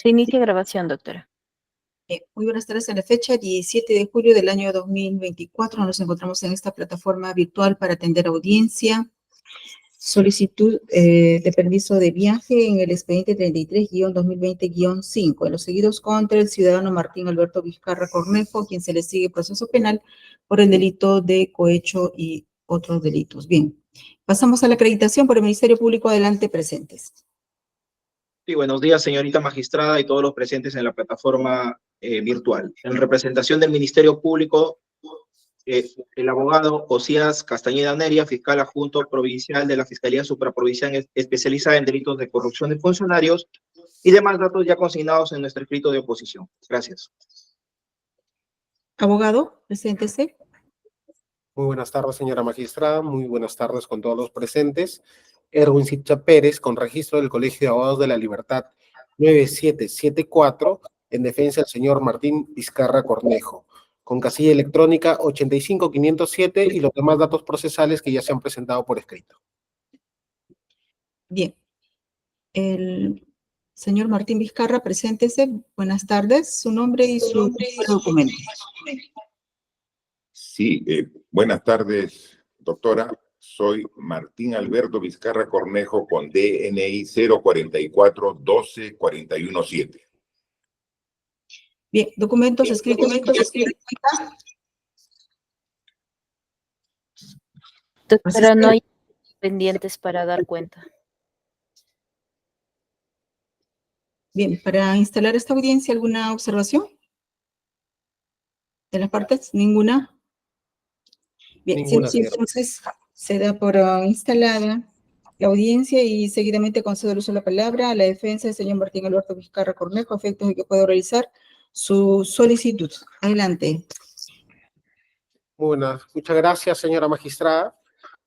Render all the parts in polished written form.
Se inicia grabación, doctora. Muy buenas tardes. En la fecha 17 de julio del año 2024 nos encontramos en esta plataforma virtual para atender audiencia. Solicitud de permiso de viaje en el expediente 33-2020-5, en los seguidos contra el ciudadano Martín Alberto Vizcarra Cornejo, quien se le sigue proceso penal por el delito de cohecho y otros delitos. Bien, pasamos a la acreditación por el Ministerio Público. Adelante, presentes. Sí, buenos días, señorita magistrada y todos los presentes en la plataforma virtual. En representación del Ministerio Público, el abogado Osías Castañeda Neria, fiscal adjunto provincial de la Fiscalía Supraprovincial especializada en delitos de corrupción de funcionarios y demás datos ya consignados en nuestro escrito de oposición. Gracias. Abogado, preséntese. Muy buenas tardes, señora magistrada. Muy buenas tardes con todos los presentes. Erwin Sitcha Pérez, con registro del Colegio de Abogados de la Libertad 9774, en defensa del señor Martín Vizcarra Cornejo, con casilla electrónica 85507 y los demás datos procesales que ya se han presentado por escrito. Bien. El señor Martín Vizcarra, preséntese. Buenas tardes. Su nombre y su documento. Sí, buenas tardes, doctora. Soy Martín Alberto Vizcarra Cornejo con DNI 044-12-417. Bien, documentos escritos. Doctora, no hay pendientes para dar cuenta. Bien, para instalar esta audiencia, ¿alguna observación? ¿De las partes? ¿Ninguna? Bien, Ninguna, sí, entonces se da por instalada la audiencia y seguidamente concedo el uso de la palabra a la defensa del señor Martín Alberto Vizcarra Cornejo, a efectos de que pueda realizar su solicitud. Adelante. Muy buenas. Muchas gracias, señora magistrada.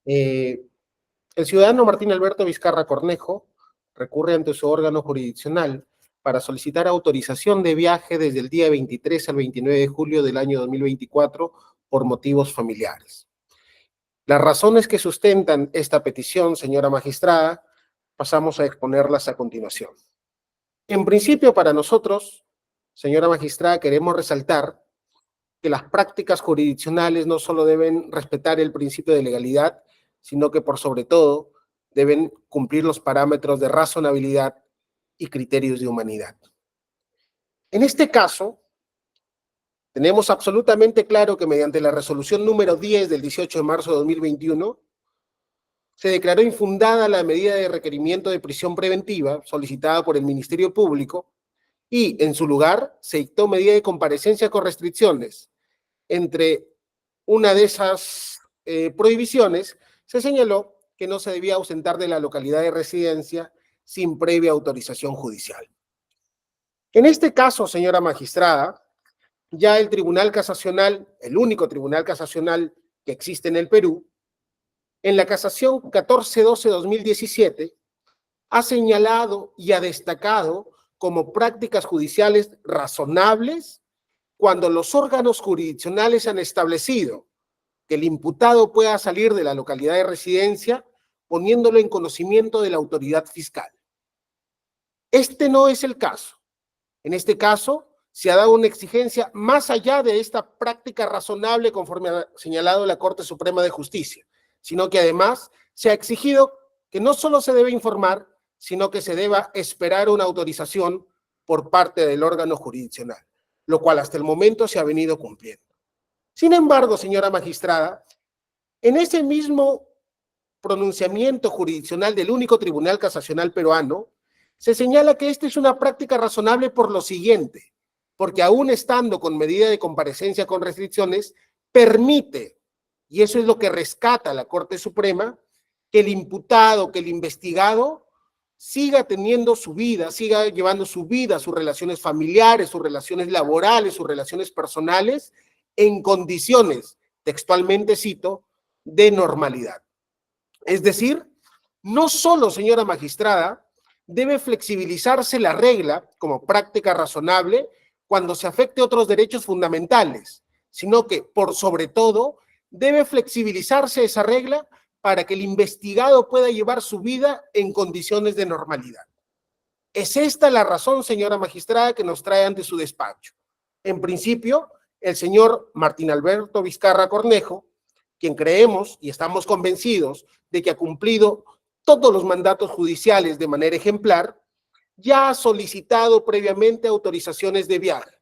El ciudadano Martín Alberto Vizcarra Cornejo recurre ante su órgano jurisdiccional para solicitar autorización de viaje desde el día 23 al 29 de julio del año 2024 por motivos familiares. Las razones que sustentan esta petición, señora magistrada, pasamos a exponerlas a continuación. En principio, para nosotros, señora magistrada, queremos resaltar que las prácticas jurisdiccionales no solo deben respetar el principio de legalidad, sino que por sobre todo deben cumplir los parámetros de razonabilidad y criterios de humanidad. En este caso, tenemos absolutamente claro que mediante la resolución número 10 del 18 de marzo de 2021, se declaró infundada la medida de requerimiento de prisión preventiva solicitada por el Ministerio Público y, en su lugar, se dictó medida de comparecencia con restricciones. Entre una de esas prohibiciones, se señaló que no se debía ausentar de la localidad de residencia sin previa autorización judicial. En este caso, señora magistrada, ya el Tribunal Casacional, el único Tribunal Casacional que existe en el Perú, en la casación 1412-2017, ha señalado y ha destacado como prácticas judiciales razonables cuando los órganos jurisdiccionales han establecido que el imputado pueda salir de la localidad de residencia poniéndolo en conocimiento de la autoridad fiscal. Este no es el caso. En este caso, se ha dado una exigencia más allá de esta práctica razonable conforme ha señalado la Corte Suprema de Justicia, sino que además se ha exigido que no solo se debe informar, sino que se deba esperar una autorización por parte del órgano jurisdiccional, lo cual hasta el momento se ha venido cumpliendo. Sin embargo, señora magistrada, en ese mismo pronunciamiento jurisdiccional del único Tribunal Casacional peruano, se señala que esta es una práctica razonable por lo siguiente, porque aún estando con medida de comparecencia con restricciones, permite, y eso es lo que rescata la Corte Suprema, que el imputado, que el investigado siga teniendo su vida, siga llevando su vida, sus relaciones familiares, sus relaciones laborales, sus relaciones personales, en condiciones, textualmente cito, de normalidad. Es decir, no solo, señora magistrada, debe flexibilizarse la regla como práctica razonable cuando se afecte otros derechos fundamentales, sino que, por sobre todo, debe flexibilizarse esa regla para que el investigado pueda llevar su vida en condiciones de normalidad. Es esta la razón, señora magistrada, que nos trae ante su despacho. En principio, el señor Martín Alberto Vizcarra Cornejo, quien creemos y estamos convencidos de que ha cumplido todos los mandatos judiciales de manera ejemplar, ya ha solicitado previamente autorizaciones de viaje.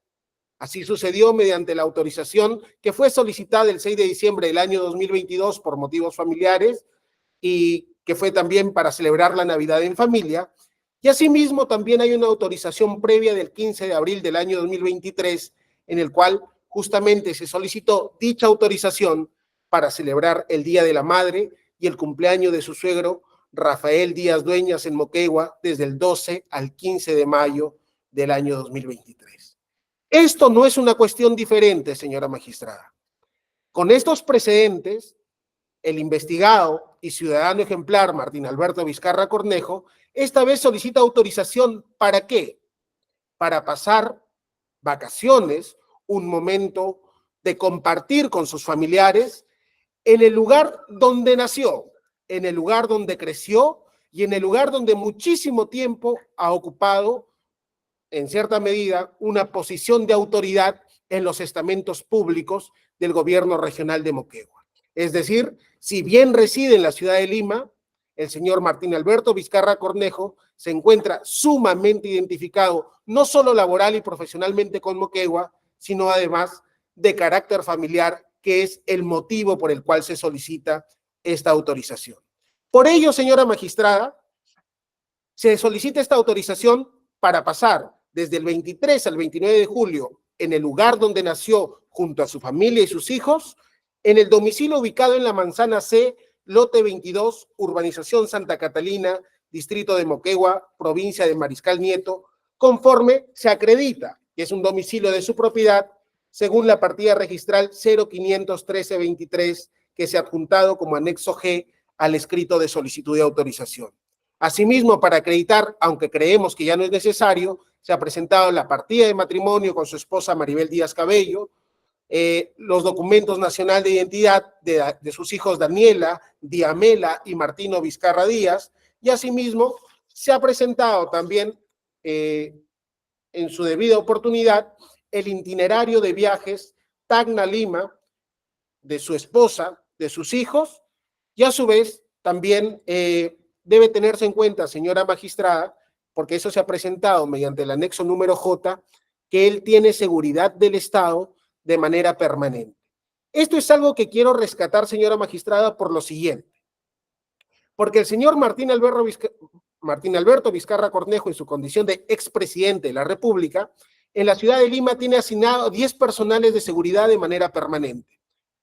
Así sucedió mediante la autorización que fue solicitada el 6 de diciembre del año 2022 por motivos familiares y que fue también para celebrar la Navidad en familia. Y asimismo también hay una autorización previa del 15 de abril del año 2023 en el cual justamente se solicitó dicha autorización para celebrar el Día de la Madre y el cumpleaños de su suegro Rafael Díaz Dueñas en Moquegua desde el 12 al 15 de mayo del año 2023. Esto no es una cuestión diferente, señora magistrada. Con estos precedentes, el investigado y ciudadano ejemplar Martín Alberto Vizcarra Cornejo esta vez solicita autorización ¿para qué? Para pasar vacaciones, un momento de compartir con sus familiares en el lugar donde nació, en el lugar donde creció y en el lugar donde muchísimo tiempo ha ocupado, en cierta medida, una posición de autoridad en los estamentos públicos del gobierno regional de Moquegua. Es decir, si bien reside en la ciudad de Lima, el señor Martín Alberto Vizcarra Cornejo se encuentra sumamente identificado, no solo laboral y profesionalmente con Moquegua, sino además de carácter familiar, que es el motivo por el cual se solicita esta autorización. Por ello, señora magistrada, se solicita esta autorización para pasar desde el 23 al 29 de julio en el lugar donde nació junto a su familia y sus hijos, en el domicilio ubicado en la manzana C, lote 22, urbanización Santa Catalina, distrito de Moquegua, provincia de Mariscal Nieto, conforme se acredita que es un domicilio de su propiedad, según la partida registral 051323, que se ha adjuntado como anexo G al escrito de solicitud de autorización. Asimismo, para acreditar, aunque creemos que ya no es necesario, se ha presentado la partida de matrimonio con su esposa Maribel Díaz Cabello, los documentos nacional de identidad de sus hijos Daniela, Diamela y Martino Vizcarra Díaz, y asimismo se ha presentado también en su debida oportunidad el itinerario de viajes Tacna-Lima de su esposa, de sus hijos, y a su vez también debe tenerse en cuenta, señora magistrada, porque eso se ha presentado mediante el anexo número J, que él tiene seguridad del Estado de manera permanente. Esto es algo que quiero rescatar, señora magistrada, por lo siguiente. Porque el señor Martín Alberto Vizcarra Cornejo, en su condición de expresidente de la República, en la ciudad de Lima tiene asignado 10 personales de seguridad de manera permanente.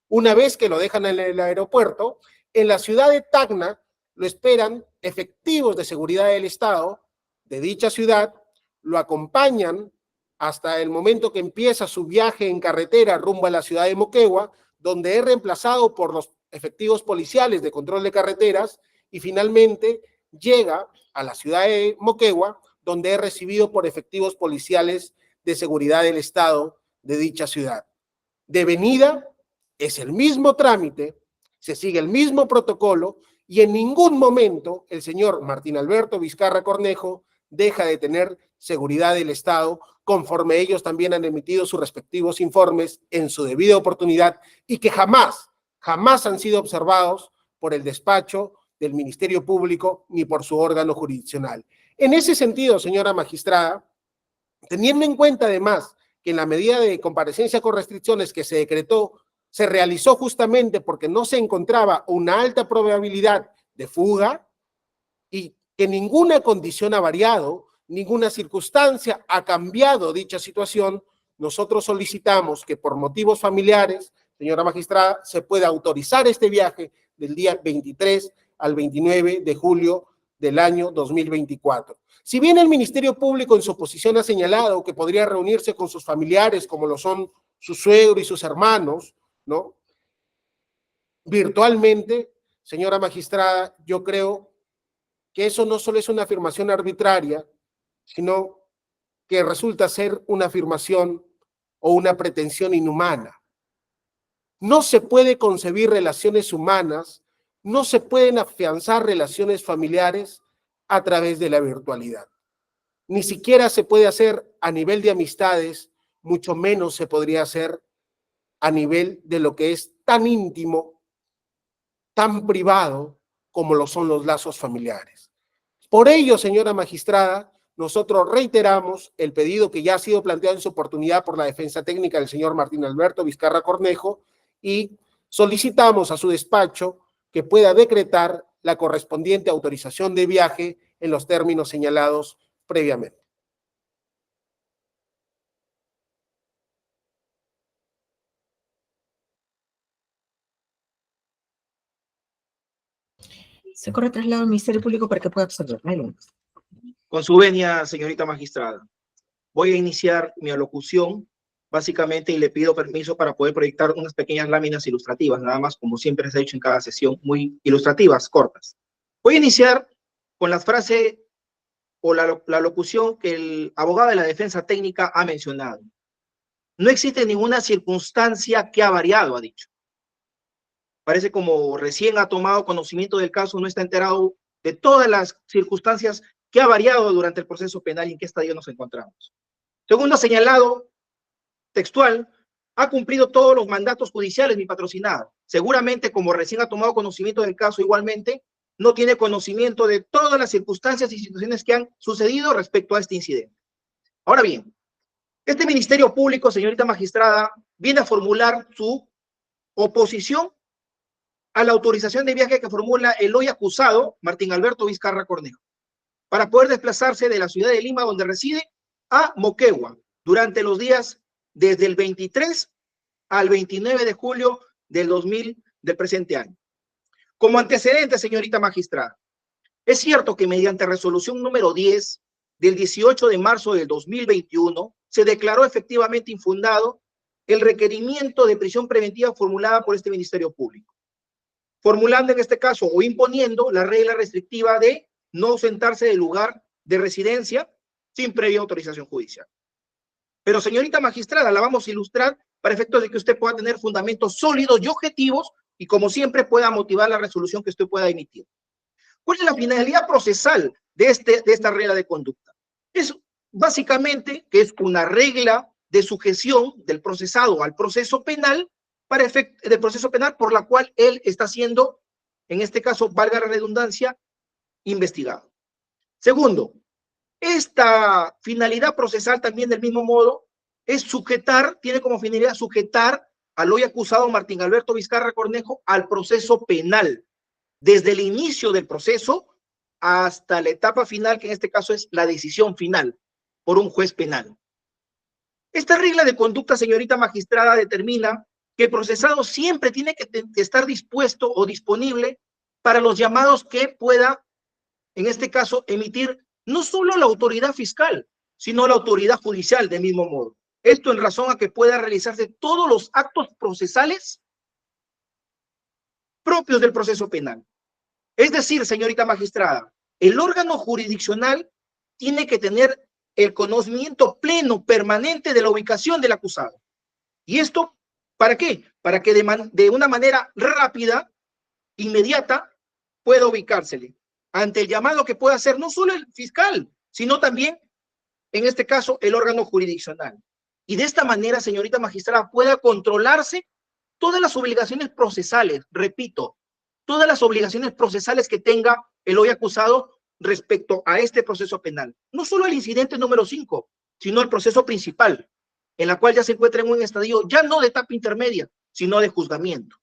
Una vez que lo dejan en el aeropuerto, en la ciudad de Tacna lo esperan efectivos de seguridad del Estado de dicha ciudad, lo acompañan hasta el momento que empieza su viaje en carretera rumbo a la ciudad de Moquegua, donde es reemplazado por los efectivos policiales de control de carreteras y finalmente llega a la ciudad de Moquegua, donde es recibido por efectivos policiales de seguridad del Estado de dicha ciudad. De venida es el mismo trámite, se sigue el mismo protocolo y en ningún momento el señor Martín Alberto Vizcarra Cornejo deja de tener seguridad del Estado, conforme ellos también han emitido sus respectivos informes en su debida oportunidad y que jamás han sido observados por el despacho del Ministerio Público ni por su órgano jurisdiccional. En ese sentido, señora magistrada, teniendo en cuenta además que en la medida de comparecencia con restricciones que se decretó, se realizó justamente porque no se encontraba una alta probabilidad de fuga y que ninguna condición ha variado, ninguna circunstancia ha cambiado dicha situación, nosotros solicitamos que por motivos familiares, señora magistrada, se pueda autorizar este viaje del día 23 al 29 de julio del año 2024. Si bien el Ministerio Público en su oposición ha señalado que podría reunirse con sus familiares, como lo son su suegro y sus hermanos, ¿no? Virtualmente, señora magistrada, yo creo que eso no solo es una afirmación arbitraria, sino que resulta ser una afirmación o una pretensión inhumana. No se puede concebir relaciones humanas, no se pueden afianzar relaciones familiares a través de la virtualidad. ni siquiera se puede hacer a nivel de amistades, mucho menos se podría hacer a nivel de lo que es tan íntimo, tan privado como lo son los lazos familiares. Por ello, señora magistrada, nosotros reiteramos el pedido que ya ha sido planteado en su oportunidad por la defensa técnica del señor Martín Alberto Vizcarra Cornejo y solicitamos a su despacho que pueda decretar la correspondiente autorización de viaje en los términos señalados previamente. Se corre traslado al Ministerio Público para que pueda observar. Adelante. Con su venia, señorita magistrada, voy a iniciar mi alocución básicamente y le pido permiso para poder proyectar unas pequeñas láminas ilustrativas, nada más como siempre se ha hecho en cada sesión, muy ilustrativas, cortas. Voy a iniciar con la frase o la locución que el abogado de la defensa técnica ha mencionado. No existe ninguna circunstancia que ha variado, ha dicho. Parece como recién ha tomado conocimiento del caso, no está enterado de todas las circunstancias que ha variado durante el proceso penal y en qué estadio nos encontramos. Segundo, ha señalado, textual, ha cumplido todos los mandatos judiciales mi patrocinado. Seguramente, como recién ha tomado conocimiento del caso igualmente, no tiene conocimiento de todas las circunstancias y situaciones que han sucedido respecto a este incidente. Ahora bien, este Ministerio Público, señorita magistrada, viene a formular su oposición a la autorización de viaje que formula el hoy acusado, Martín Alberto Vizcarra Cornejo, para poder desplazarse de la ciudad de Lima, donde reside, a Moquegua, durante los días desde el 23 al 29 de julio del presente año. Como antecedente, señorita magistrada, es cierto que mediante resolución número 10 del 18 de marzo del 2021 se declaró efectivamente infundado el requerimiento de prisión preventiva formulada por este Ministerio Público, formulando en este caso o imponiendo la regla restrictiva de no ausentarse del lugar de residencia sin previa autorización judicial. Pero, señorita magistrada, la vamos a ilustrar para efectos de que usted pueda tener fundamentos sólidos y objetivos y, como siempre, pueda motivar la resolución que usted pueda emitir. ¿Cuál es la finalidad procesal de esta regla de conducta? Es básicamente que es una regla de sujeción del procesado al proceso penal del proceso penal por la cual él está siendo, en este caso, valga la redundancia, investigado. Segundo, esta finalidad procesal también del mismo modo es sujetar, tiene como finalidad sujetar al hoy acusado Martín Alberto Vizcarra Cornejo al proceso penal, desde el inicio del proceso hasta la etapa final, que en este caso es la decisión final por un juez penal. Esta regla de conducta, señorita magistrada, determina que el procesado siempre tiene que estar dispuesto o disponible para los llamados que pueda, en este caso, emitir no solo la autoridad fiscal, sino la autoridad judicial del mismo modo. Esto en razón a que pueda realizarse todos los actos procesales propios del proceso penal. Es decir, señorita magistrada, el órgano jurisdiccional tiene que tener el conocimiento pleno, permanente de la ubicación del acusado. ¿Y esto para qué? Para que de una manera rápida, inmediata, pueda ubicársele ante el llamado que pueda hacer no solo el fiscal, sino también, en este caso, el órgano jurisdiccional. Y de esta manera, señorita magistrada, pueda controlarse todas las obligaciones procesales, repito, todas las obligaciones procesales que tenga el hoy acusado respecto a este proceso penal. No solo el incidente número 5, sino el proceso principal, en la cual ya se encuentra en un estadio ya no de etapa intermedia, sino de juzgamiento.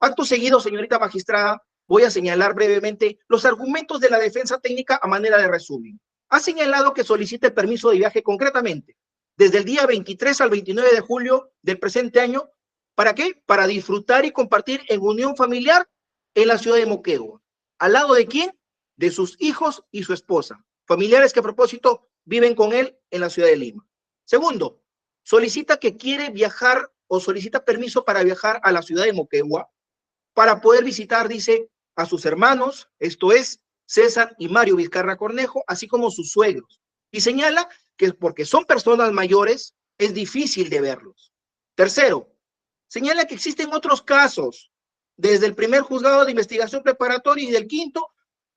Acto seguido, señorita magistrada, voy a señalar brevemente los argumentos de la defensa técnica a manera de resumen. Ha señalado que solicita el permiso de viaje concretamente desde el día 23 al 29 de julio del presente año. ¿Para qué? Para disfrutar y compartir en unión familiar en la ciudad de Moquegua. ¿Al lado de quién? De sus hijos y su esposa, familiares que a propósito viven con él en la ciudad de Lima. Segundo, solicita que quiere viajar o solicita permiso para viajar a la ciudad de Moquegua para poder visitar, dice, a sus hermanos, esto es, César y Mario Vizcarra Cornejo, así como sus suegros. Y señala que porque son personas mayores, es difícil de verlos. Tercero, señala que existen otros casos, desde el primer juzgado de investigación preparatoria y del quinto,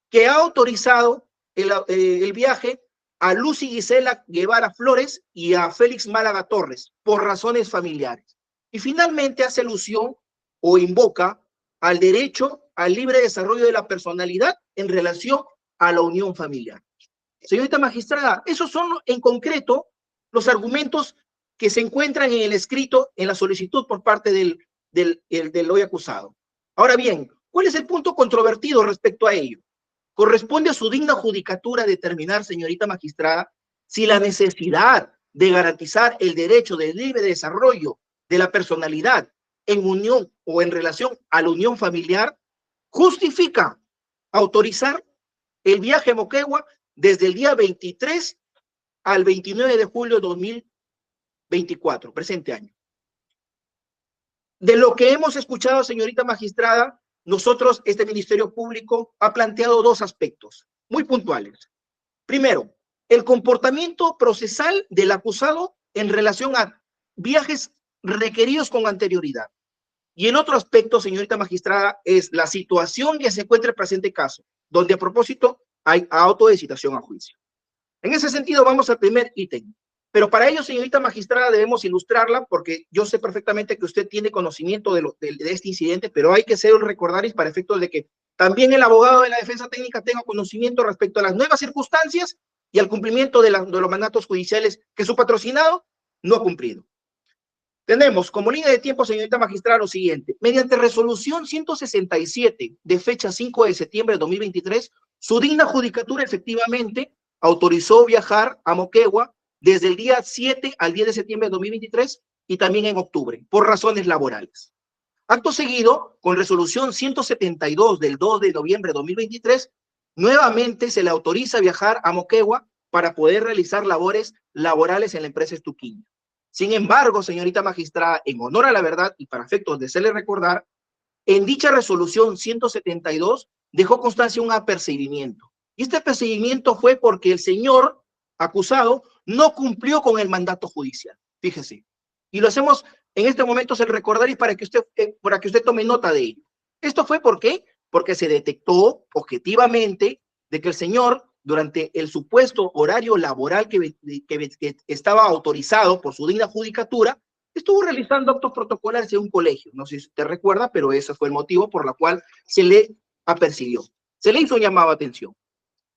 que ha autorizado el viaje a Lucy Gisela Guevara Flores y a Félix Málaga Torres por razones familiares. Y finalmente hace alusión o invoca al derecho al libre desarrollo de la personalidad en relación a la unión familiar. Señorita magistrada, esos son en concreto los argumentos que se encuentran en el escrito, en la solicitud por parte del hoy acusado. Ahora bien, ¿cuál es el punto controvertido respecto a ello? Corresponde a su digna judicatura determinar, señorita magistrada, si la necesidad de garantizar el derecho del libre desarrollo de la personalidad en unión o en relación a la unión familiar justifica autorizar el viaje a Moquegua desde el día 23 al 29 de julio de 2024, presente año. De lo que hemos escuchado, señorita magistrada, nosotros, este Ministerio Público, ha planteado dos aspectos muy puntuales. Primero, el comportamiento procesal del acusado en relación a viajes requeridos con anterioridad. Y el otro aspecto, señorita magistrada, es la situación que se encuentra en el presente caso, donde a propósito hay auto de citación a juicio. En ese sentido, vamos al primer ítem. Pero para ello, señorita magistrada, debemos ilustrarla porque yo sé perfectamente que usted tiene conocimiento de este incidente, pero hay que hacer un recordaris para efectos de que también el abogado de la defensa técnica tenga conocimiento respecto a las nuevas circunstancias y al cumplimiento de los mandatos judiciales que su patrocinado no ha cumplido. Tenemos como línea de tiempo, señorita magistrada, lo siguiente. Mediante resolución 167 de fecha 5 de septiembre de 2023, su digna judicatura efectivamente autorizó viajar a Moquegua desde el día 7 al 10 de septiembre de 2023 y también en octubre, por razones laborales. Acto seguido, con resolución 172 del 2 de noviembre de 2023, nuevamente se le autoriza viajar a Moquegua para poder realizar labores laborales en la empresa Estuquiño. Sin embargo, señorita magistrada, en honor a la verdad y para efectos de hacerle recordar, en dicha resolución 172 dejó constancia un apercibimiento. Y este apercibimiento fue porque el señor acusado no cumplió con el mandato judicial. Fíjese. Y lo hacemos en este momento, se recordar y para que usted tome nota de ello. ¿Esto fue por qué? Porque se detectó objetivamente de que el señor, durante el supuesto horario laboral que estaba autorizado por su digna judicatura, estuvo realizando actos protocolares en un colegio. No sé si usted recuerda, pero ese fue el motivo por el cual se le apercibió. Se le hizo un llamado a atención.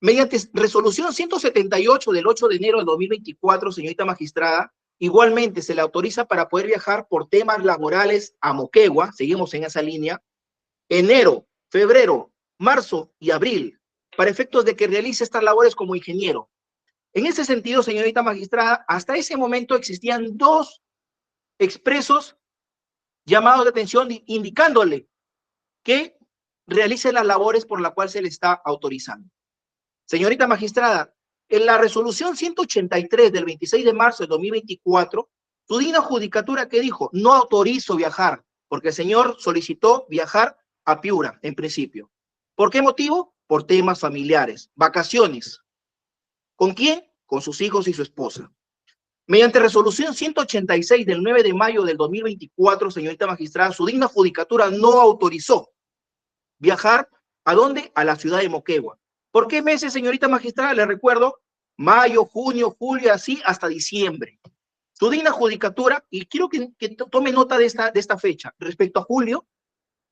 Mediante resolución 178 del 8 de enero de 2024, señorita magistrada, igualmente se le autoriza para poder viajar por temas laborales a Moquegua, seguimos en esa línea, enero, febrero, marzo y abril, para efectos de que realice estas labores como ingeniero. En ese sentido, señorita magistrada, hasta ese momento existían dos expresos llamados de atención indicándole que realice las labores por las cuales se le está autorizando. Señorita magistrada, en la resolución 183 del 26 de marzo de 2024, su digna judicatura, ¿qué dijo? No autorizo viajar, porque el señor solicitó viajar a Piura, en principio. ¿Por qué motivo? Por temas familiares, vacaciones. ¿Con quién? Con sus hijos y su esposa. Mediante resolución 186 del 9 de mayo del 2024, señorita magistrada, su digna judicatura no autorizó viajar, ¿a dónde? A la ciudad de Moquegua. ¿Por qué meses, señorita magistrada? Le recuerdo, mayo, junio, julio, así hasta diciembre. Su digna judicatura, y quiero que tome nota de esta fecha, respecto a julio,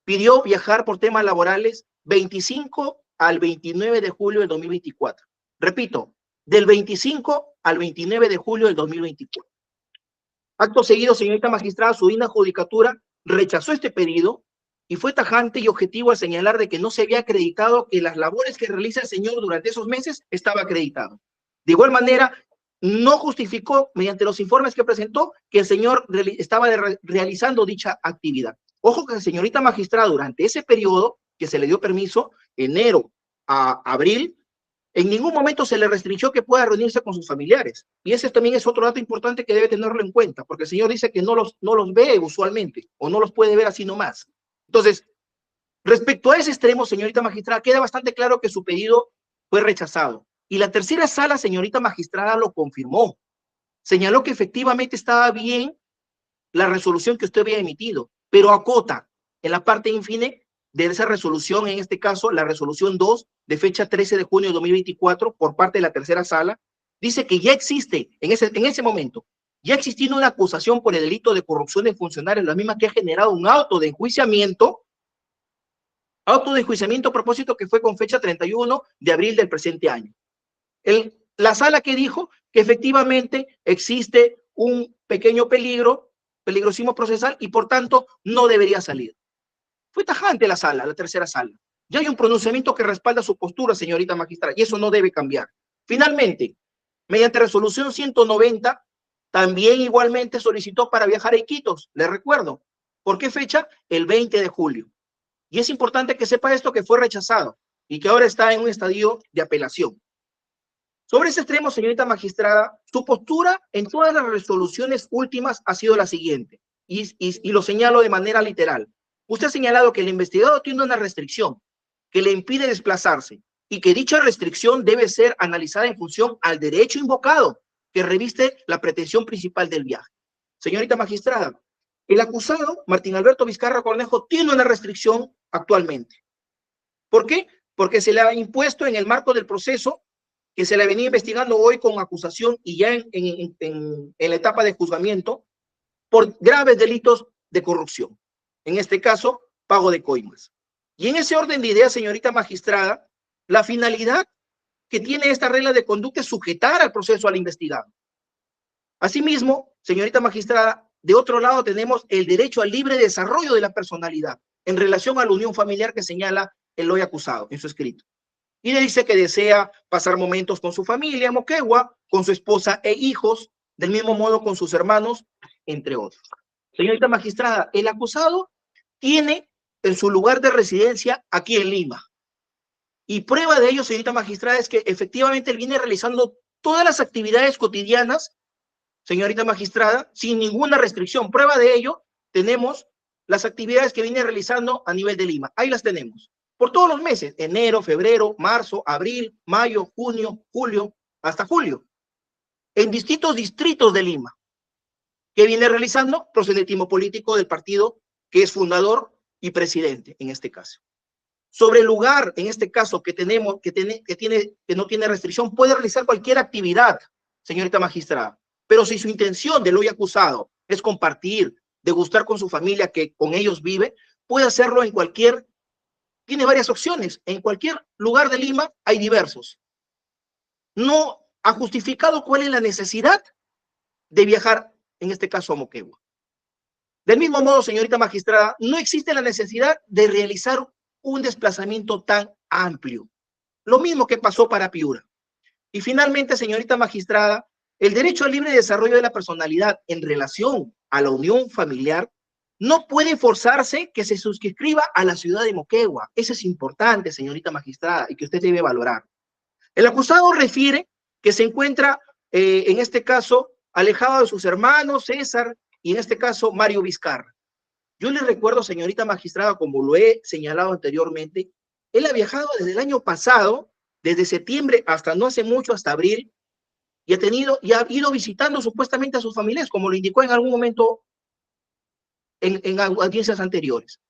pidió viajar por temas laborales 25 al 29 de julio del 2024. Repito, del 25 al 29 de julio del 2024. Acto seguido, señorita magistrada, su digna judicatura rechazó este pedido y fue tajante y objetivo al señalar de que no se había acreditado que las labores que realiza el señor durante esos meses estaba acreditado. De igual manera, no justificó, mediante los informes que presentó, que el señor estaba realizando dicha actividad. Ojo que la señorita magistrada, durante ese periodo que se le dio permiso, enero a abril, en ningún momento se le restringió que pueda reunirse con sus familiares. Y ese también es otro dato importante que debe tenerlo en cuenta, porque el señor dice que no los ve usualmente, o no los puede ver así nomás. Entonces, respecto a ese extremo, señorita magistrada, queda bastante claro que su pedido fue rechazado. Y la tercera sala, señorita magistrada, lo confirmó. Señaló que efectivamente estaba bien la resolución que usted había emitido, pero acota en la parte infine de esa resolución, en este caso, la resolución 2 de fecha 13 de junio de 2024, por parte de la tercera sala, dice que ya existe, en ese momento, ya existiendo una acusación por el delito de corrupción de funcionarios, la misma que ha generado un auto de enjuiciamiento a propósito que fue con fecha 31 de abril del presente año. La sala que dijo que efectivamente existe un pequeño peligrosismo procesal y por tanto no debería salir. Fue tajante la sala, la tercera sala. Ya hay un pronunciamiento que respalda su postura, señorita magistrada, y eso no debe cambiar. Finalmente, mediante resolución 190, también igualmente solicitó para viajar a Iquitos, les recuerdo. ¿Por qué fecha? El 20 de julio. Y es importante que sepa esto, que fue rechazado y que ahora está en un estadio de apelación. Sobre ese extremo, señorita magistrada, su postura en todas las resoluciones últimas ha sido la siguiente, y lo señalo de manera literal. Usted ha señalado que el investigado tiene una restricción que le impide desplazarse y que dicha restricción debe ser analizada en función al derecho invocado que reviste la pretensión principal del viaje. Señorita magistrada, el acusado, Martín Alberto Vizcarra Cornejo, tiene una restricción actualmente. ¿Por qué? Porque se le ha impuesto en el marco del proceso que se le venía investigando hoy con acusación y ya en la etapa de juzgamiento por graves delitos de corrupción. En este caso, pago de coimas. Y en ese orden de ideas, señorita magistrada, la finalidad que tiene esta regla de conducta es sujetar al proceso al investigado. Asimismo, señorita magistrada, de otro lado tenemos el derecho al libre desarrollo de la personalidad en relación a la unión familiar que señala el hoy acusado en su escrito. Y le dice que desea pasar momentos con su familia, Moquegua, con su esposa e hijos, del mismo modo con sus hermanos, entre otros. Señorita magistrada, el acusado tiene en su lugar de residencia aquí en Lima. Y prueba de ello, señorita magistrada, es que efectivamente él viene realizando todas las actividades cotidianas, señorita magistrada, sin ninguna restricción. Prueba de ello, tenemos las actividades que viene realizando a nivel de Lima. Ahí las tenemos. Por todos los meses, enero, febrero, marzo, abril, mayo, junio, julio, hasta julio. En distintos distritos de Lima. ¿Qué viene realizando? Proselitismo político del partido que es fundador y presidente, en este caso. Sobre el lugar, en este caso, que no tiene restricción, puede realizar cualquier actividad, señorita magistrada. Pero si su intención del hoy acusado es compartir, degustar con su familia que con ellos vive, puede hacerlo en tiene varias opciones. En cualquier lugar de Lima hay diversos. No ha justificado cuál es la necesidad de viajar, en este caso, a Moquegua. Del mismo modo, señorita magistrada, no existe la necesidad de realizar un desplazamiento tan amplio. Lo mismo que pasó para Piura. Y finalmente, señorita magistrada, el derecho al libre desarrollo de la personalidad en relación a la unión familiar no puede forzarse que se suscriba a la ciudad de Moquegua. Eso es importante, señorita magistrada, y que usted debe valorar. El acusado refiere que se encuentra, en este caso, alejado de sus hermanos, César, y en este caso, Mario Vizcarra. Yo le recuerdo, señorita magistrada, como lo he señalado anteriormente, él ha viajado desde el año pasado, desde septiembre hasta no hace mucho, hasta abril, y ha ido visitando supuestamente a sus familiares, como lo indicó en algún momento en audiencias anteriores.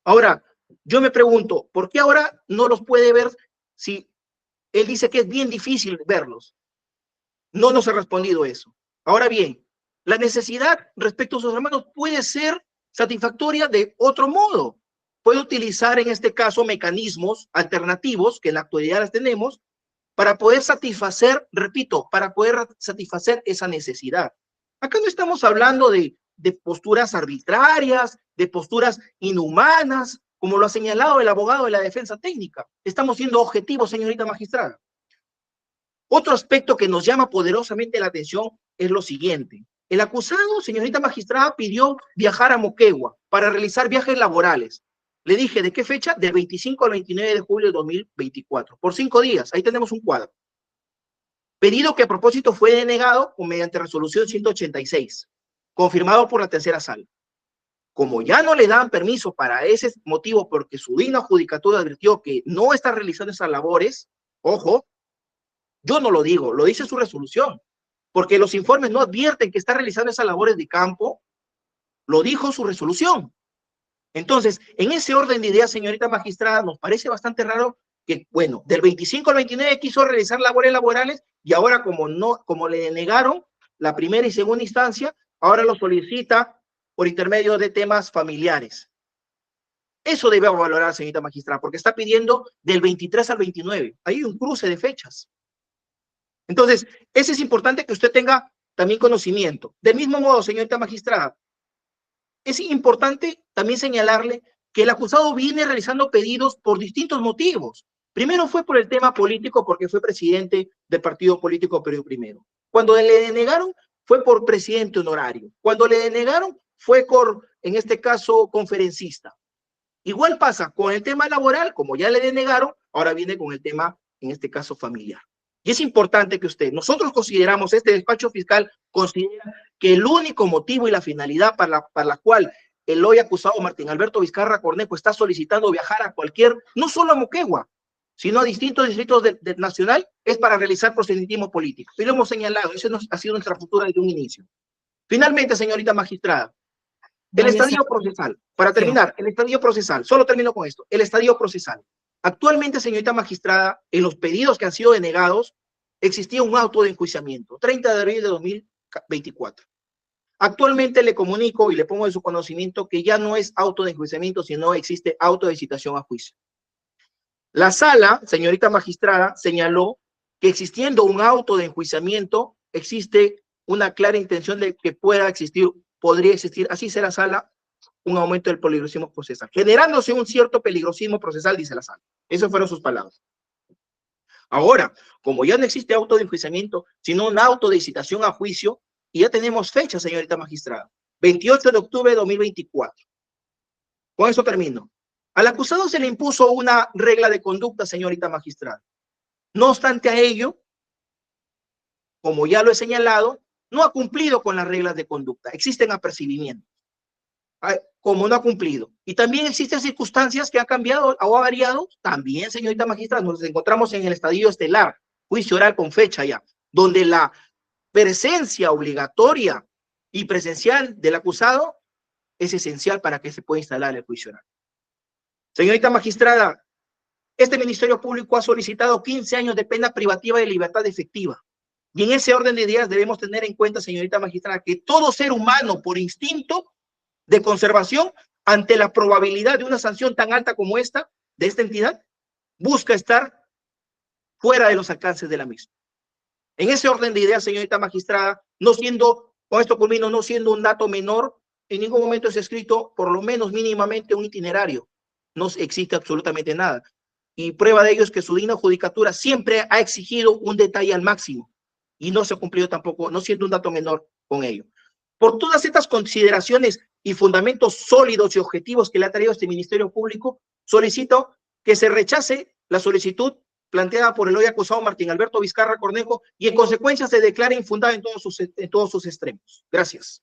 Ahora, yo me pregunto, ¿por qué ahora no los puede ver si él dice que es bien difícil verlos? No nos ha respondido eso. Ahora bien, la necesidad respecto a sus hermanos puede ser satisfactoria de otro modo. Puede utilizar en este caso mecanismos alternativos, que en la actualidad las tenemos, para poder satisfacer, repito, para poder satisfacer esa necesidad. Acá no estamos hablando de posturas arbitrarias, de posturas inhumanas, como lo ha señalado el abogado de la defensa técnica. Estamos siendo objetivos, señorita magistrada. Otro aspecto que nos llama poderosamente la atención es lo siguiente. El acusado, señorita magistrada, pidió viajar a Moquegua para realizar viajes laborales. Le dije, ¿de qué fecha? Del 25 al 29 de julio de 2024. Por 5 días, ahí tenemos un cuadro. Pedido que a propósito fue denegado mediante resolución 186, confirmado por la tercera sala. Como ya no le dan permiso para ese motivo porque su digna judicatura advirtió que no está realizando esas labores, ojo, yo no lo digo, lo dice su resolución, porque los informes no advierten que está realizando esas labores de campo, lo dijo su resolución. Entonces, en ese orden de ideas, señorita magistrada, nos parece bastante raro que, bueno, del 25 al 29 quiso realizar labores laborales y ahora como le denegaron la primera y segunda instancia, ahora lo solicita por intermedio de temas familiares. Eso debe valorar, señorita magistrada, porque está pidiendo del 23 al 29. Hay un cruce de fechas. Entonces, eso es importante que usted tenga también conocimiento. Del mismo modo, señorita magistrada, es importante también señalarle que el acusado viene realizando pedidos por distintos motivos. Primero fue por el tema político, porque fue presidente del partido político Perú Primero. Cuando le denegaron, fue por presidente honorario. Cuando le denegaron, fue por, en este caso, conferencista. Igual pasa con el tema laboral, como ya le denegaron, ahora viene con el tema, en este caso, familiar. Y es importante que nosotros consideramos, este despacho fiscal considera que el único motivo y la finalidad para la cual el hoy acusado Martín Alberto Vizcarra Cornejo está solicitando viajar a no solo a Moquegua, sino a distintos distritos del Nacional, es para realizar proselitismo político. Y lo hemos señalado, eso ha sido nuestra postura desde un inicio. Finalmente, señorita magistrada, el estadio procesal, para terminar, el estadio procesal, solo termino con esto, el estadio procesal. Actualmente, señorita magistrada, en los pedidos que han sido denegados, existía un auto de enjuiciamiento, 30 de abril de 2024. Actualmente le comunico y le pongo en su conocimiento que ya no es auto de enjuiciamiento, sino existe auto de citación a juicio. La sala, señorita magistrada, señaló que existiendo un auto de enjuiciamiento, existe una clara intención de que podría existir, así será sala, un aumento del peligrosismo procesal, generándose un cierto peligrosismo procesal, dice la sala. Esas fueron sus palabras. Ahora, como ya no existe auto de enjuiciamiento, sino un auto de citación a juicio, y ya tenemos fecha, señorita magistrada, 28 de octubre de 2024. Con eso termino. Al acusado se le impuso una regla de conducta, señorita magistrada. No obstante a ello, como ya lo he señalado, no ha cumplido con las reglas de conducta. Existen apercibimientos. Como no ha cumplido. Y también existen circunstancias que han cambiado o ha variado. También, señorita magistrada, nos encontramos en el estadio estelar, juicio oral con fecha ya, donde la presencia obligatoria y presencial del acusado es esencial para que se pueda instalar el juicio oral. Señorita magistrada, este Ministerio Público ha solicitado 15 años de pena privativa de libertad efectiva. Y en ese orden de ideas debemos tener en cuenta, señorita magistrada, que todo ser humano, por instinto de conservación, ante la probabilidad de una sanción tan alta como esta, de esta entidad, busca estar fuera de los alcances de la misma. En ese orden de ideas, señorita magistrada, con esto culmino, no siendo un dato menor, en ningún momento es escrito, por lo menos mínimamente, un itinerario. No existe absolutamente nada. Y prueba de ello es que su digna judicatura siempre ha exigido un detalle al máximo. Y no se ha cumplido tampoco, no siendo un dato menor con ello. Por todas estas consideraciones y fundamentos sólidos y objetivos que le ha traído este Ministerio Público, solicito que se rechace la solicitud planteada por el hoy acusado Martín Alberto Vizcarra Cornejo y en consecuencia se declare infundada en todos sus extremos. Gracias.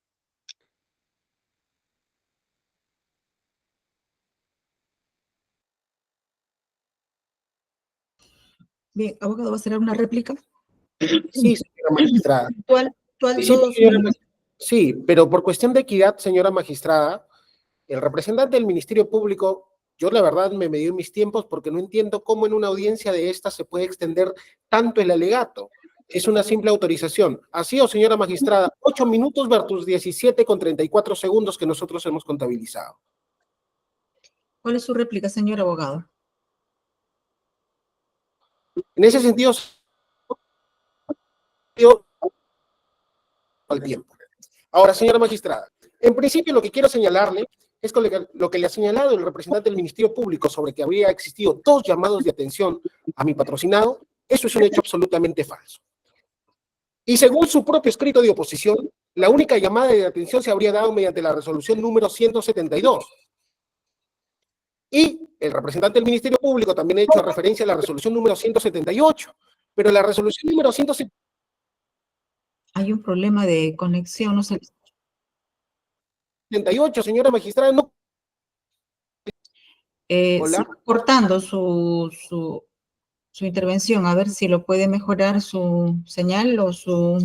Bien, abogado, ¿va a hacer una réplica? Sí, señora magistrada. ¿Cuál? Sí, pero por cuestión de equidad, señora magistrada, el representante del Ministerio Público, yo la verdad me medí mis tiempos porque no entiendo cómo en una audiencia de esta se puede extender tanto el alegato. Es una simple autorización. Así o señora magistrada, 8 minutos versus 17 con 34 segundos que nosotros hemos contabilizado. ¿Cuál es su réplica, señor abogado? En ese sentido, al tiempo. Ahora, señora magistrada, en principio lo que quiero señalarle es lo que le ha señalado el representante del Ministerio Público sobre que habría existido 2 llamados de atención a mi patrocinado. Eso es un hecho absolutamente falso. Y según su propio escrito de oposición, la única llamada de atención se habría dado mediante la resolución número 172. Y el representante del Ministerio Público también ha hecho referencia a la resolución número 178. Pero la resolución número 178... Hay un problema de conexión, no sé. 78, señora magistrada, no. Hola. Sí, cortando su intervención, a ver si lo puede mejorar su señal o su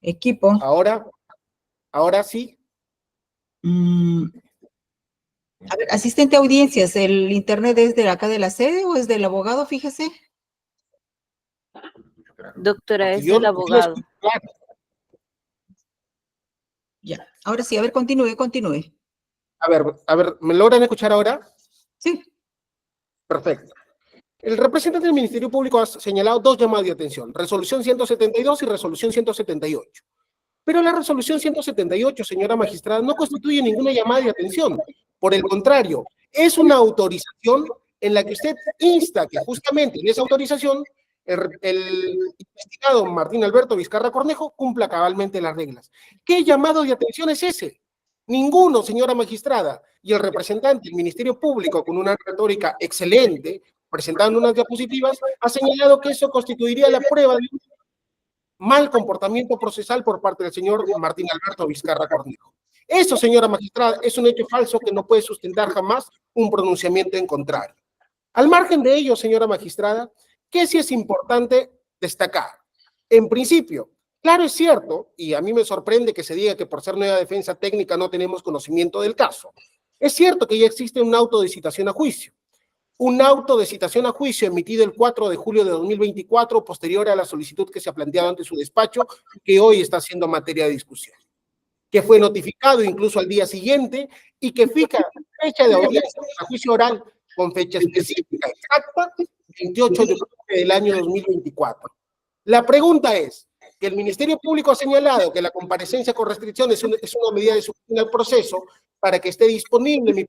equipo. Ahora sí. A ver, asistente a audiencias, ¿el internet es de acá de la sede o es del abogado? Fíjese. Doctora, Porque es yo del lo abogado. escucho claro. Ya. Ahora sí, a ver, continúe. A ver, ¿me logran escuchar ahora? Sí. Perfecto. El representante del Ministerio Público ha señalado dos llamadas de atención, resolución 172 y resolución 178. Pero la resolución 178, señora magistrada, no constituye ninguna llamada de atención. Por el contrario, es una autorización en la que usted insta que justamente en esa autorización el investigado Martín Alberto Vizcarra Cornejo cumpla cabalmente las reglas. ¿Qué llamado de atención es ese? Ninguno, señora magistrada. Y el representante del Ministerio Público, con una retórica excelente, presentando unas diapositivas, ha señalado que eso constituiría la prueba de un mal comportamiento procesal por parte del señor Martín Alberto Vizcarra Cornejo. Eso, señora magistrada, es un hecho falso que no puede sustentar jamás un pronunciamiento en contrario. Al margen de ello, señora magistrada, ¿qué sí es importante destacar? En principio, claro, es cierto, y a mí me sorprende que se diga que por ser nueva defensa técnica no tenemos conocimiento del caso. Es cierto que ya existe un auto de citación a juicio. Un auto de citación a juicio emitido el 4 de julio de 2024, posterior a la solicitud que se ha planteado ante su despacho, que hoy está siendo materia de discusión, que fue notificado incluso al día siguiente y que fija fecha de audiencia a juicio oral con fecha específica exacta, 28 de octubre del año 2024. La pregunta es, que el Ministerio Público ha señalado que la comparecencia con restricciones es una medida de sujeción al proceso para que esté disponible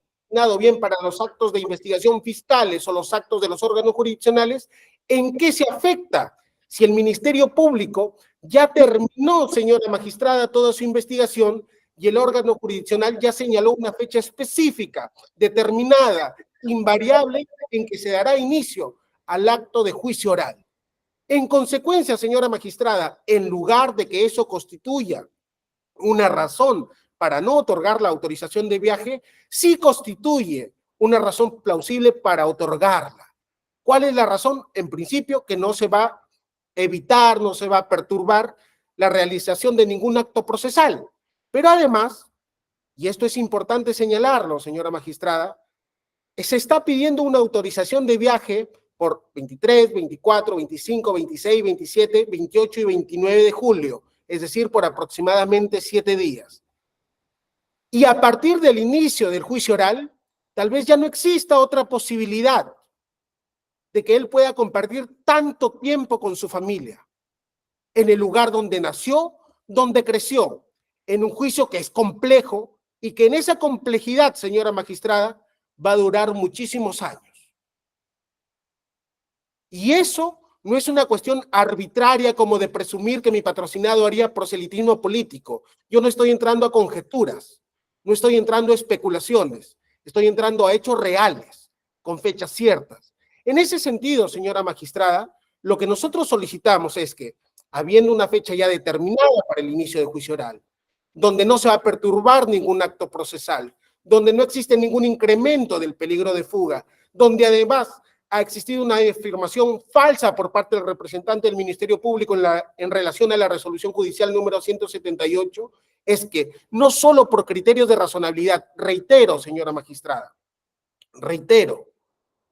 bien para los actos de investigación fiscales o los actos de los órganos jurisdiccionales. ¿En qué se afecta? Si el Ministerio Público ya terminó, señora magistrada, toda su investigación y el órgano jurisdiccional ya señaló una fecha específica, determinada, invariable, en que se dará inicio al acto de juicio oral. En consecuencia, señora magistrada, en lugar de que eso constituya una razón para no otorgar la autorización de viaje, sí constituye una razón plausible para otorgarla. ¿Cuál es la razón? En principio, que no se va a evitar, no se va a perturbar la realización de ningún acto procesal. Pero además, y esto es importante señalarlo, señora magistrada, se está pidiendo una autorización de viaje por 23, 24, 25, 26, 27, 28 y 29 de julio, es decir, por aproximadamente 7 días. Y a partir del inicio del juicio oral, tal vez ya no exista otra posibilidad de que él pueda compartir tanto tiempo con su familia, en el lugar donde nació, donde creció, en un juicio que es complejo y que en esa complejidad, señora magistrada, va a durar muchísimos años. Y eso no es una cuestión arbitraria como de presumir que mi patrocinado haría proselitismo político. Yo no estoy entrando a conjeturas, no estoy entrando a especulaciones, estoy entrando a hechos reales, con fechas ciertas. En ese sentido, señora magistrada, lo que nosotros solicitamos es que, habiendo una fecha ya determinada para el inicio del juicio oral, donde no se va a perturbar ningún acto procesal, donde no existe ningún incremento del peligro de fuga, donde además ha existido una afirmación falsa por parte del representante del Ministerio Público en relación a la resolución judicial número 178, es que no solo por criterios de razonabilidad, reitero, señora magistrada, reitero,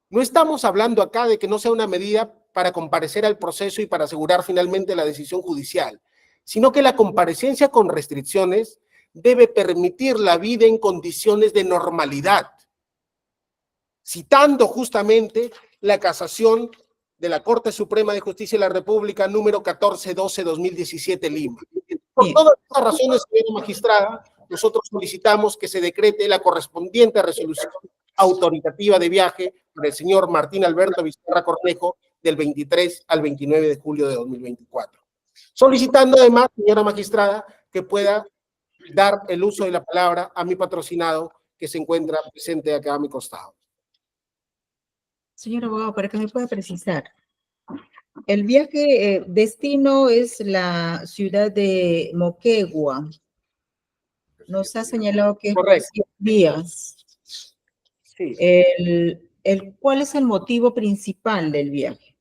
no estamos hablando acá de que no sea una medida para comparecer al proceso y para asegurar finalmente la decisión judicial, sino que la comparecencia con restricciones debe permitir la vida en condiciones de normalidad, citando justamente la casación de la Corte Suprema de Justicia de la República número 1412-2017 Lima. Por todas estas razones, señora magistrada, nosotros solicitamos que se decrete la correspondiente resolución autoritativa de viaje para el señor Martín Alberto Vizcarra Cornejo del 23 al 29 de julio de 2024. Solicitando además, señora magistrada, que pueda dar el uso de la palabra a mi patrocinado que se encuentra presente acá a mi costado. Señor abogado, para que me pueda precisar, el viaje destino es la ciudad de Moquegua. Nos ha señalado que es por Correcto. 7 días. Sí. ¿Cuál es el motivo principal del viaje?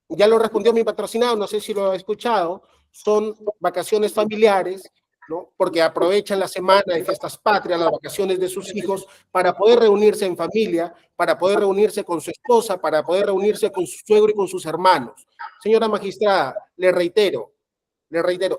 Ya lo respondió mi patrocinado, no sé si lo ha escuchado, son vacaciones familiares ¿no? Porque aprovechan la semana de fiestas patrias, las vacaciones de sus hijos, para poder reunirse en familia, para poder reunirse con su esposa, para poder reunirse con su suegro y con sus hermanos. Señora magistrada, le reitero,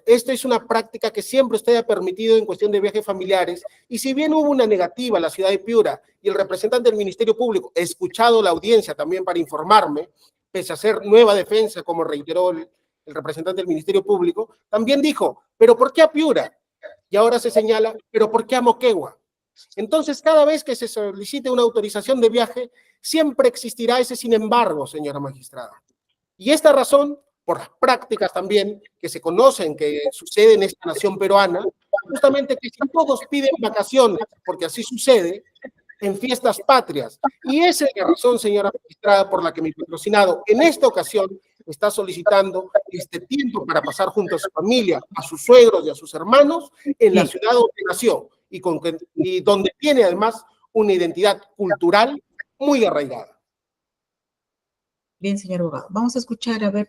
esta es una práctica que siempre usted ha permitido en cuestión de viajes familiares, y si bien hubo una negativa a la ciudad de Piura, y el representante del Ministerio Público, he escuchado la audiencia también para informarme, pese a ser nueva defensa, como reiteró el representante del Ministerio Público, también dijo, ¿pero por qué a Piura? Y ahora se señala, ¿pero por qué a Moquegua? Entonces, cada vez que se solicite una autorización de viaje, siempre existirá ese sin embargo, señora magistrada. Y esta razón, por las prácticas también que se conocen, que sucede en esta nación peruana, justamente que si todos piden vacaciones, porque así sucede, en fiestas patrias. Y esa es la razón, señora magistrada, por la que mi patrocinado en esta ocasión está solicitando este tiempo para pasar junto a su familia, a sus suegros y a sus hermanos en la ciudad donde nació y donde tiene además una identidad cultural muy arraigada. Bien, señor abogado. Vamos a escuchar, a ver.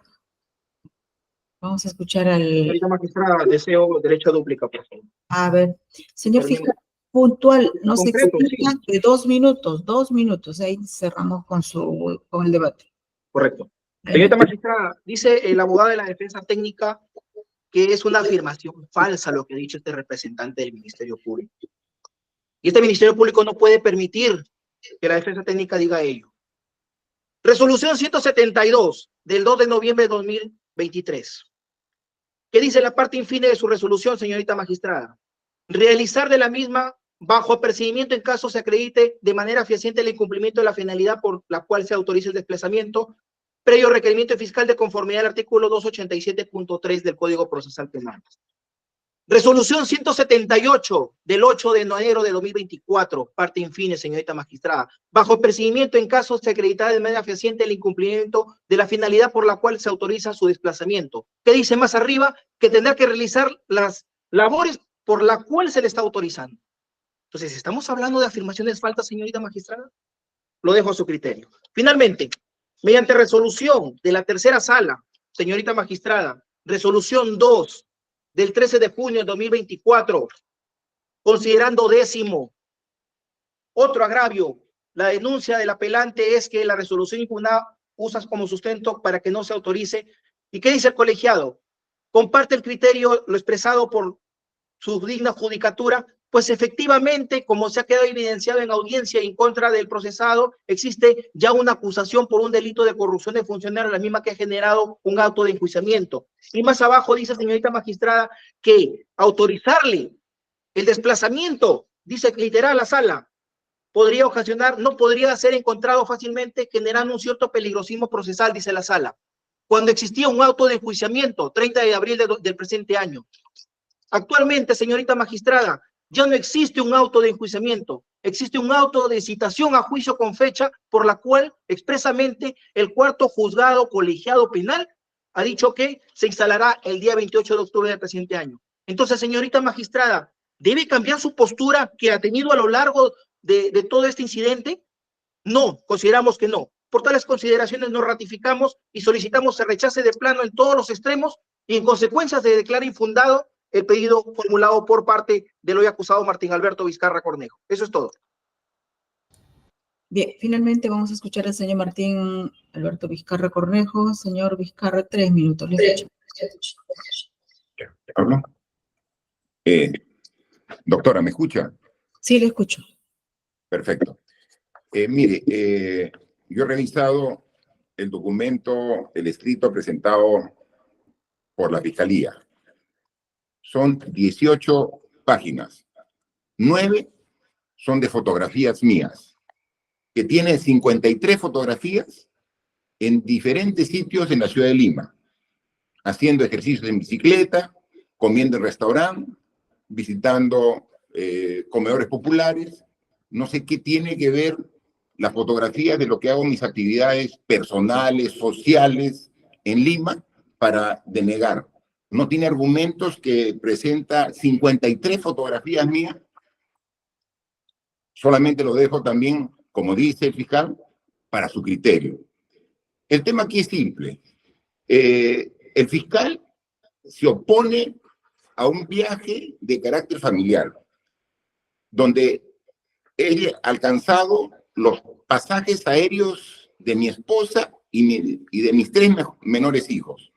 Vamos a escuchar al... Señorita magistrada, deseo derecho a dúplica, por favor. A ver, señor Termino. fiscal, puntual, no se Concreto, explica sí. de 2 minutos, ahí cerramos con el debate. Correcto. Señorita magistrada, dice el abogado de la defensa técnica que es una afirmación falsa lo que ha dicho este representante del Ministerio Público. Y este Ministerio Público no puede permitir que la defensa técnica diga ello. Resolución 172 del 2 de noviembre de 2023. ¿Qué dice la parte infine de su resolución, señorita magistrada? Realizar de la misma bajo apercibimiento en caso se acredite de manera fehaciente el incumplimiento de la finalidad por la cual se autoriza el desplazamiento, previo requerimiento fiscal de conformidad al artículo 287.3 del Código Procesal Penal. Resolución 178 del 8 de enero de 2024, parte infine, señorita magistrada. Bajo apercibimiento en caso se acreditara de manera fehaciente el incumplimiento de la finalidad por la cual se autoriza su desplazamiento. ¿Qué dice más arriba? Que tendrá que realizar las labores por la cual se le está autorizando. Entonces, ¿estamos hablando de afirmaciones falsas, señorita magistrada? Lo dejo a su criterio. Finalmente, mediante resolución de la tercera sala, señorita magistrada, resolución 2 del 13 de junio de 2024, considerando 10º, otro agravio, la denuncia del apelante es que la resolución impugnada usa como sustento para que no se autorice. ¿Y qué dice el colegiado? Comparte el criterio, lo expresado por su digna judicatura, pues efectivamente, como se ha quedado evidenciado en audiencia en contra del procesado, existe ya una acusación por un delito de corrupción de funcionario, la misma que ha generado un auto de enjuiciamiento. Y más abajo dice, señorita magistrada, que autorizarle el desplazamiento, dice literal la sala, podría ocasionar, no podría ser encontrado fácilmente, generando un cierto peligrosismo procesal, dice la sala, cuando existía un auto de enjuiciamiento, 30 de abril del presente año. Actualmente, señorita magistrada, ya no existe un auto de enjuiciamiento, existe un auto de citación a juicio con fecha por la cual expresamente el cuarto juzgado colegiado penal ha dicho que se instalará el día 28 de octubre del presente año. Entonces, señorita magistrada, ¿debe cambiar su postura que ha tenido a lo largo de todo este incidente? No, consideramos que no. Por tales consideraciones nos ratificamos y solicitamos se rechace de plano en todos los extremos y en consecuencia se declara infundado el pedido formulado por parte del hoy acusado Martín Alberto Vizcarra Cornejo. Eso es todo. Bien, finalmente vamos a escuchar al señor Martín Alberto Vizcarra Cornejo. Señor Vizcarra, 3 minutos. Le escucho. ¿Hablo? Doctora, ¿me escucha? Sí, le escucho. Perfecto. Mire, yo he revisado el documento, el escrito presentado por la Fiscalía. Son 18 páginas. 9 son de fotografías mías, que tienen 53 fotografías en diferentes sitios en la ciudad de Lima, haciendo ejercicios en bicicleta, comiendo en restaurante, visitando comedores populares. No sé qué tiene que ver las fotografías de lo que hago en mis actividades personales, sociales en Lima para denegar. No tiene argumentos que presenta 53 fotografías mías. Solamente lo dejo también, como dice el fiscal, para su criterio. El tema aquí es simple. El fiscal se opone a un viaje de carácter familiar, donde he alcanzado los pasajes aéreos de mi esposa y de mis 3 menores hijos,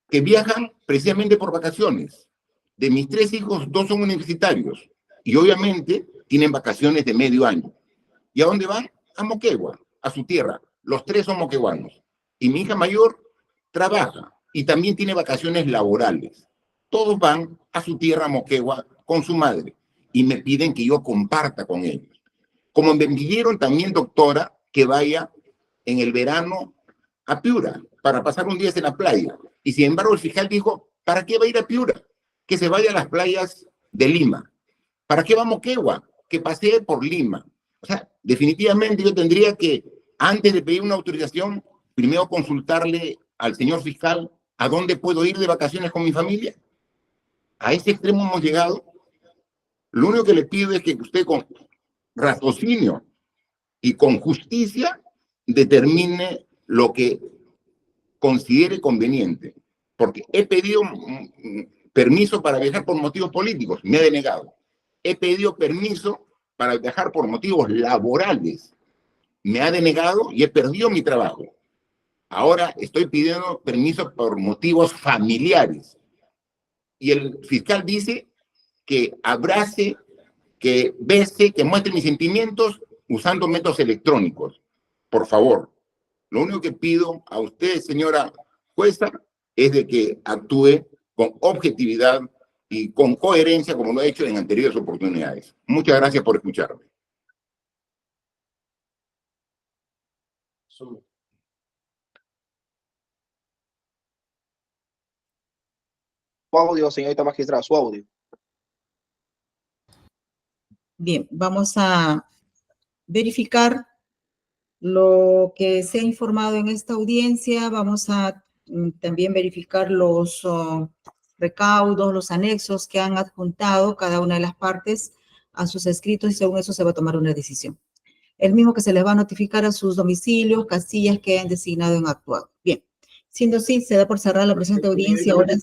que viajan precisamente por vacaciones. De mis 3 hijos, 2 son universitarios y obviamente tienen vacaciones de medio año. ¿Y a dónde van? A Moquegua, a su tierra. Los 3 son moqueguanos. Y mi hija mayor trabaja y también tiene vacaciones laborales. Todos van a su tierra, Moquegua, con su madre y me piden que yo comparta con ellos. Como me pidieron también, doctora, que vaya en el verano a Piura para pasar un día en la playa. Y sin embargo el fiscal dijo, ¿para qué va a ir a Piura? Que se vaya a las playas de Lima. ¿Para qué va a Moquegua? Que pasee por Lima. O sea, definitivamente yo tendría que, antes de pedir una autorización, primero consultarle al señor fiscal a dónde puedo ir de vacaciones con mi familia. A ese extremo hemos llegado. Lo único que le pido es que usted con raciocinio y con justicia determine lo que considere conveniente. Porque he pedido permiso para viajar por motivos políticos, me ha denegado. He pedido permiso para viajar por motivos laborales, me ha denegado y he perdido mi trabajo. Ahora estoy pidiendo permiso por motivos familiares. Y el fiscal dice que abrace, que bese, que muestre mis sentimientos usando métodos electrónicos. Por favor, lo único que pido a usted, señora jueza, es de que actúe con objetividad y con coherencia, como lo he hecho en anteriores oportunidades. Muchas gracias por escucharme. Su audio, señorita magistrada, su audio. Bien, vamos a verificar lo que se ha informado en esta audiencia. Vamos a también verificar los recaudos, los anexos que han adjuntado cada una de las partes a sus escritos y según eso se va a tomar una decisión. El mismo que se les va a notificar a sus domicilios, casillas que han designado en actuado. Bien, siendo así, se da por cerrada la presente audiencia. Ahora,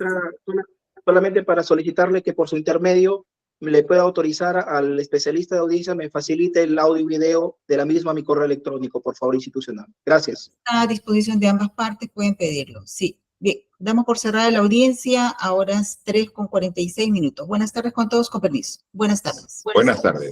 solamente para solicitarle que por su intermedio le pueda autorizar al especialista de audiencia me facilite el audio y video de la misma a mi correo electrónico, por favor, institucional. Gracias. a disposición de ambas partes, pueden pedirlo. Sí. Bien, damos por cerrada la audiencia, ahora es 3:46. Buenas tardes con todos, con permiso. Buenas tardes. Buenas tardes.